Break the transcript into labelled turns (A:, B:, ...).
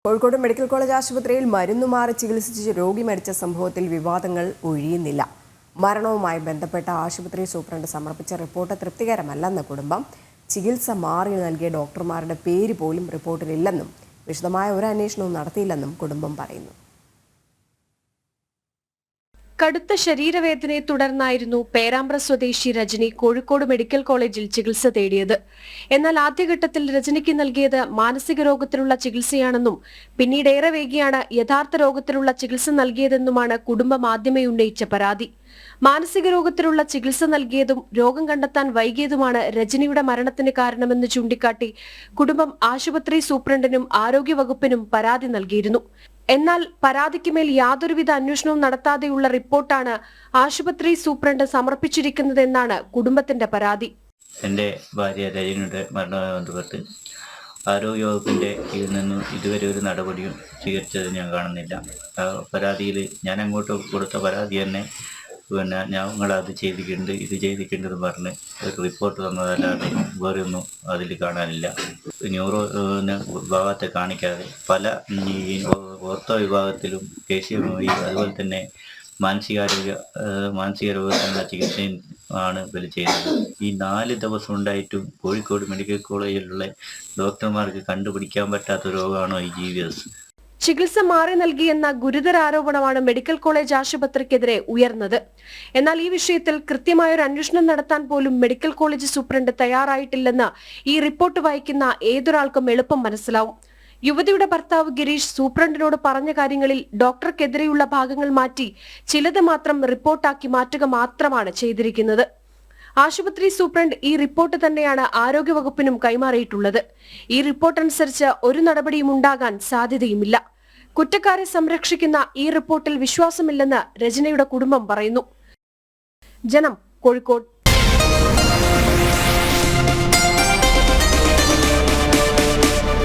A: Kozhikode medical college ആശുപത്രിയിൽ മരുന്നുമാറി ചികിത്സിച്ച് രോഗി മരിച്ച സംഭവത്തിൽ വിവാദങ്ങൾ ഒഴിയുന്നില്ല. മരണവുമായി ബന്ധപ്പെട്ട ആശുപത്രി സൂപ്രണ്ട് സമർപ്പിച്ച റിപ്പോർട്ട് തൃപ്തികരമല്ലെന്ന് കുടുംബം. ചികിത്സ മാറി നൽകിയ ഡോക്ടർമാരുടെ പേര് പോലും റിപ്പോർട്ടിലില്ലെന്നും വിശദമായ ഒരു അന്വേഷണവും നടത്തിയില്ലെന്നും കുടുംബം പറയുന്നു.
B: കടുത്ത ശരീരവേദനയെ തുടർന്നായിരുന്നു പേരാമ്പ്ര സ്വദേശി രജനി കോഴിക്കോട് മെഡിക്കൽ കോളേജിൽ ചികിത്സ തേടിയത്. എന്നാൽ ആദ്യഘട്ടത്തിൽ രജനിക്ക് നൽകിയത് മാനസിക രോഗത്തിനുള്ള ചികിത്സയാണെന്നും പിന്നീട് ഏറെ വൈകിയാണ് യഥാർത്ഥ രോഗത്തിലുള്ള ചികിത്സ നൽകിയതെന്നുമാണ് കുടുംബം ആദ്യമേ ഉന്നയിച്ച പരാതി. മാനസിക രോഗത്തിലുള്ള ചികിത്സ നൽകിയതും രോഗം കണ്ടെത്താൻ വൈകിയതുമാണ് രജനിയുടെ മരണത്തിന് കാരണമെന്ന് ചൂണ്ടിക്കാട്ടി കുടുംബം ആശുപത്രി സൂപ്രണ്ടിനും ആരോഗ്യവകുപ്പിനും പരാതി നൽകിയിരുന്നു. എന്നാൽ പരാതിക്ക് മേൽ യാതൊരുവിധ അന്വേഷണവും നടത്താതെയുള്ള റിപ്പോർട്ടാണ് ആശുപത്രി സൂപ്രണ്ട് സമർപ്പിച്ചിരിക്കുന്നതെന്നാണ് കുടുംബത്തിന്റെ പരാതി.
C: എൻ്റെ ഭാര്യ രജനിയുടെ മരണവുമായി ബന്ധപ്പെട്ട് ആരോഗ്യവകുപ്പിൻ്റെ ഇതിൽ നിന്നും ഇതുവരെ ഒരു നടപടിയും സ്വീകരിച്ചത് ഞാൻ കാണുന്നില്ല. പരാതിയിൽ ഞാൻ അങ്ങോട്ട് കൊടുത്ത പരാതി തന്നെ ഞങ്ങളത് ചെയ്തിട്ടുണ്ട്, ഇത് ചെയ്തിട്ടുണ്ടെന്ന് പറഞ്ഞ് ഒരു റിപ്പോർട്ട് തന്നതല്ലാതെ വേറെ ഒന്നും അതിൽ കാണാനില്ല. ന്യൂറോ വിഭാഗത്തെ കാണിക്കാതെ പല ഓർത്തോ വിഭാഗത്തിലും കേസിയുമായി അതുപോലെ തന്നെ മാനസിക രോഗത്തിനുള്ള ചികിത്സയും ആണ് ഇവർ ചെയ്തത്. ഈ 4 ദിവസം ഉണ്ടായിട്ടും കോഴിക്കോട് മെഡിക്കൽ കോളേജിലുള്ള ഡോക്ടർമാർക്ക് കണ്ടുപിടിക്കാൻ പറ്റാത്ത രോഗമാണോ ഈ GVS?
B: ചികിത്സ മാറി നൽകിയെന്ന ഗുരുതര ആരോപണമാണ് മെഡിക്കൽ കോളേജ് ആശുപത്രിക്കെതിരെ ഉയർന്നത്. എന്നാൽ ഈ വിഷയത്തിൽ കൃത്യമായൊരു അന്വേഷണം നടത്താൻ പോലും മെഡിക്കൽ കോളേജ് സൂപ്രണ്ട് തയ്യാറായിട്ടില്ലെന്ന് ഈ റിപ്പോർട്ട് വായിക്കുന്ന ഏതൊരാൾക്കും എളുപ്പം മനസ്സിലാവും. യുവതിയുടെ ഭർത്താവ് ഗിരീഷ് സൂപ്രണ്ടിനോട് പറഞ്ഞ കാര്യങ്ങളിൽ ഡോക്ടർക്കെതിരെയുള്ള ഭാഗങ്ങൾ മാറ്റി ചിലത് മാത്രം റിപ്പോർട്ടാക്കി മാറ്റുക മാത്രമാണ് ചെയ്തിരിക്കുന്നത്. ആശുപത്രി സൂപ്രണ്ട് ഈ റിപ്പോർട്ട് തന്നെയാണ് ആരോഗ്യവകുപ്പിനും കൈമാറിയിട്ടുള്ളത്. ഈ റിപ്പോർട്ട് അനുസരിച്ച് ഒരു നടപടിയും ഉണ്ടാകാൻ സാധ്യതയുമില്ല. കുറ്റക്കാരെ സംരക്ഷിക്കുന്ന ഈ റിപ്പോർട്ടിൽ വിശ്വാസമില്ലെന്ന് രജനിയുടെ കുടുംബം പറയുന്നു. ജനം, കോഴിക്കോട്.